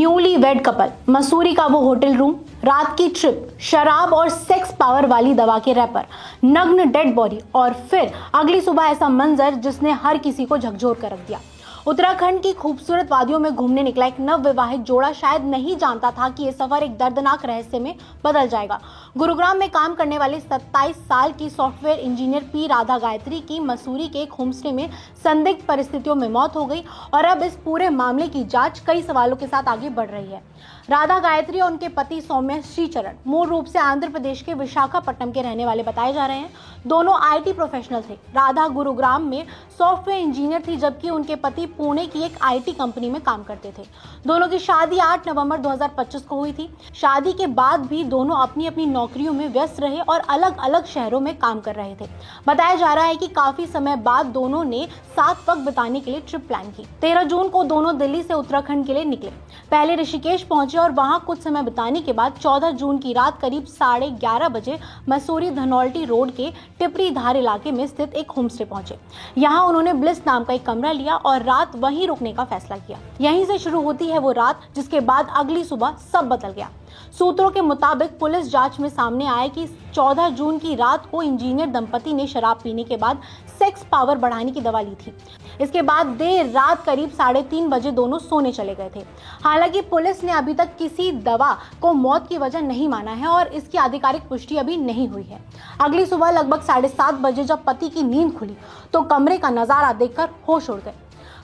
Newly wed couple, Mussoorie का वो hotel room, रात की ट्रिप, शराब और सेक्स पावर वाली दवा के रैपर, नग्न डेड बॉडी और फिर अगली सुबह ऐसा मंजर जिसने हर किसी को झकझोर कर रख दिया। उत्तराखंड की खूबसूरत वादियों में घूमने निकला एक नवविवाहित जोड़ा शायद नहीं जानता था कि ये सफर एक दर्दनाक रहस्य में बदल जाएगा। गुरुग्राम में काम करने वाली 27 साल की software engineer P Radha Gayatri की मसूरी के एक होमस्टे में संदिग्ध परिस्थितियों में मौत हो गई और अब इस पूरे मामले की जांच कई सवालों के साथ आगे बढ़ रही है। राधा गायत्री और उनके पति सौम्य श्रीचरण मूल रूप से आंध्र प्रदेश के विशाखापट्टनम के रहने वाले बताए जा रहे हैं। दोनों आईटी प्रोफेशनल थे। राधा गुरुग्राम में सॉफ्टवेयर इंजीनियर थी जबकि उनके पति पुणे की एक आईटी कंपनी में काम करते थे। दोनों की शादी 8 नवंबर 2025 को हुई थी। शादी के बाद भी दोनों अपनी अपनी नौकरियों में व्यस्त रहे और अलग अलग शहरों में काम कर रहे थे। बताया जा रहा है कि काफी समय बाद दोनों ने साथ वक्त बिताने के लिए ट्रिप प्लान की। 13 जून को दोनों दिल्ली से उत्तराखंड के लिए निकले। पहले ऋषिकेश पहुंचे और वहां कुछ समय बिताने के बाद 14 जून की रात करीब 11:30 बजे मसूरी धनौल्टी रोड के टिपरी धार इलाके में स्थित एक होमस्टे पहुंचे। यहां उन्होंने ब्लिस नाम का एक कमरा लिया और रात वहीं रुकने का फैसला किया। यहीं से शुरू होती है वो रात जिसके बाद अगली सुबह सब बदल गया। सूत्रों के मुताबिक पुलिस जांच में सामने आया कि 14 जून की रात को इंजीनियर दंपति ने शराब पीने के बाद सेक्स पावर बढ़ाने की दवा ली थी। इसके बाद देर रात करीब 3:30 बजे दोनों सोने चले गए थे। हालांकि पुलिस ने अभी तक किसी दवा को मौत की वजह नहीं माना है और इसकी आधिकारिक पुष्टि अभी नहीं हुई है। अगली सुबह लगभग 7:30 बजे जब पति की नींद खुली तो कमरे का नजारा देखकर होश उड़ गए।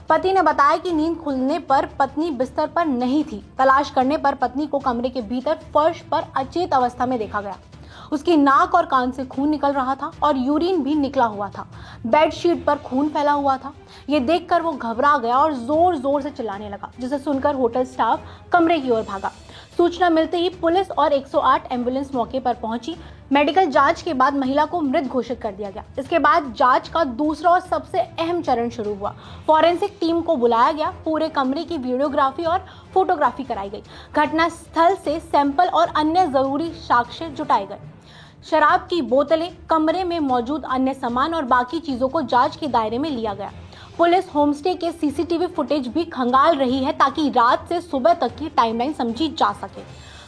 पति ने बताया कि नींद खुलने पर पत्नी बिस्तर पर नहीं थी। तलाश करने पर पत्नी को कमरे के भीतर फर्श पर अचेत अवस्था में देखा गया। उसकी नाक और कान से खून निकल रहा था और यूरिन भी निकला हुआ था। बेडशीट पर खून फैला हुआ था। ये देखकर वो घबरा गया और जोर जोर से चिल्लाने लगा, जिसे सुनकर होटल स्टाफ कमरे की ओर भागा। सूचना मिलते ही पुलिस और 108 एम्बुलेंस मौके पर पहुंची। मेडिकल जांच के बाद महिला को मृत घोषित कर दिया गया। इसके बाद जांच का दूसरा और सबसे अहम चरण शुरू हुआ। फॉरेंसिक टीम को बुलाया गया। पूरे कमरे की वीडियोग्राफी और फोटोग्राफी कराई गई। घटना स्थल से सैंपल और अन्य जरूरी साक्ष्य जुटाए गए। शराब की बोतलें, कमरे में मौजूद अन्य सामान और बाकी चीजों को जांच के दायरे में लिया गया। पुलिस होमस्टे के सीसीटीवी फुटेज भी खंगाल रही है ताकि रात से सुबह तक की टाइमलाइन समझी जा सके।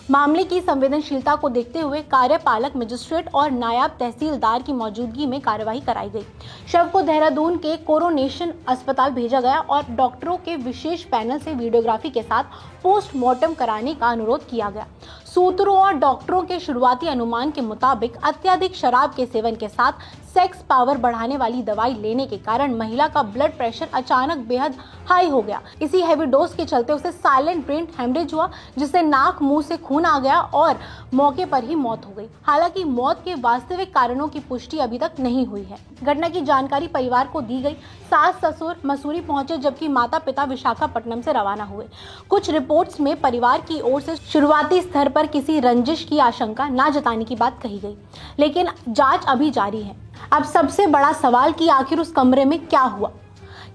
मामले की संवेदनशीलता को देखते हुए कार्यपालक मजिस्ट्रेट और नायब तहसीलदार की मौजूदगी में कार्यवाही कराई गई। शव को देहरादून के कोरोनेशन अस्पताल भेजा गया और डॉक्टरों के विशेष पैनल से वीडियोग्राफी के साथ पोस्टमार्टम कराने का अनुरोध किया गया। सूत्रों और डॉक्टरों के शुरुआती अनुमान के मुताबिक अत्यधिक शराब के सेवन के साथ सेक्स पावर बढ़ाने वाली दवाई लेने के कारण महिला का ब्लड प्रेशर अचानक बेहद हाई हो गया। इसी हैवी डोज के चलते उसे साइलेंट ब्रेन हेमरेज हुआ, जिससे नाक मुंह से खून आ गया और मौके पर ही मौत हो गई। हालांकि मौत के वास्तविक कारणों की पुष्टि अभी तक नहीं हुई है। घटना की जानकारी परिवार को दी गई। सास ससुर मसूरी पहुंचे जबकि माता पिता विशाखापट्टनम से रवाना हुए। कुछ रिपोर्ट्स में परिवार की ओर से शुरुआती स्तर पर किसी रंजिश की आशंका न जताने की बात कही गई, लेकिन जांच अभी जारी है। अब सबसे बड़ा सवाल कि आखिर उस कमरे में क्या हुआ।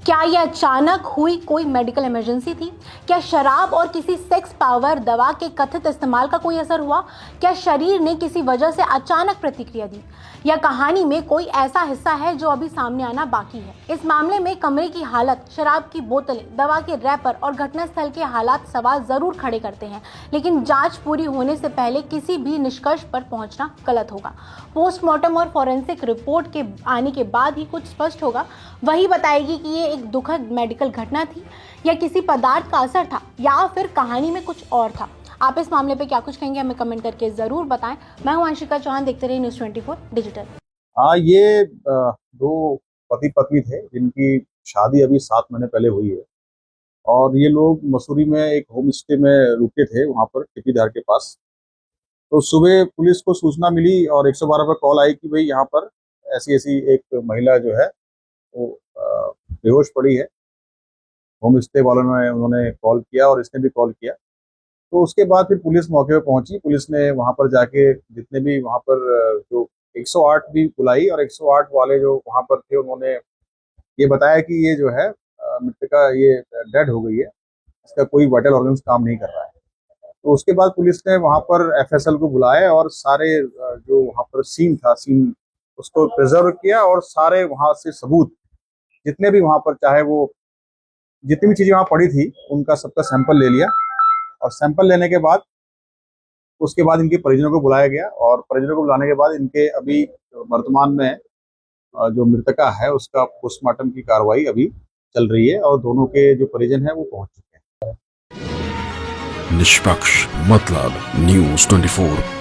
क्या यह अचानक हुई कोई मेडिकल इमरजेंसी थी? क्या शराब और किसी सेक्स पावर दवा के कथित इस्तेमाल का कोई असर हुआ? क्या शरीर ने किसी वजह से अचानक प्रतिक्रिया दी? या कहानी में कोई ऐसा हिस्सा है जो अभी सामने आना बाकी है? इस मामले में कमरे की हालत, शराब की बोतलें, दवा के रैपर और घटनास्थल के हालात सवाल जरूर खड़े करते हैं, लेकिन जांच पूरी होने से पहले किसी भी निष्कर्ष पर पहुंचना गलत होगा। पोस्टमार्टम और फॉरेंसिक रिपोर्ट के आने के बाद ही कुछ स्पष्ट होगा। वही बताएगी कि ये एक दुखद मेडिकल घटना थी या किसी पदार्थ का असर था या फिर कहानी में कुछ और था। आप इस मामले पे क्या कुछ कहेंगे हमें कमेंट करके जरूर बताएं। मैं हूं अंशिका चौहान, देखते रहिए न्यूज़ 24 डिजिटल। हाँ, ये दो पति पत्नी थे जिनकी शादी अभी 7 महीने पहले हुई है और ये लोग मसूरी में एक होम स्टे में रुके थे, वहाँ पर टिपी धार के पास। तो सुबह पुलिस को सूचना मिली और 112 पर कॉल आई कि भाई यहाँ पर ऐसी ऐसी एक महिला जो है वो बेहोश पड़ी है। होम स्टे वालों ने उन्होंने कॉल किया और इसने भी कॉल किया। तो उसके बाद फिर पुलिस मौके पर पहुंची। पुलिस ने वहां पर जाके जितने भी वहां पर जो 108 भी बुलाई और 108 वाले जो वहां पर थे उन्होंने ये बताया कि ये जो है मृतका ये डेड हो गई है, इसका कोई वाइटल ऑर्गन्स काम नहीं कर रहा है। तो उसके बाद पुलिस ने वहां पर एफएसएल को बुलाया और सारे जो वहां पर सीन उसको प्रिजर्व किया और सारे वहां से सबूत जितने भी वहां पर चाहे वो जितनी भी चीजें वहां पड़ी थी उनका सबका सैंपल ले लिया और सैंपल लेने के बाद उसके बाद इनके परिजनों को बुलाया गया और परिजनों को बुलाने के बाद इनके अभी वर्तमान में जो मृतका है उसका पोस्टमार्टम की कार्रवाई अभी चल रही है और दोनों के जो परिजन हैं वो पहुंच चुके हैं। निष्पक्ष मतलब न्यूज़ 24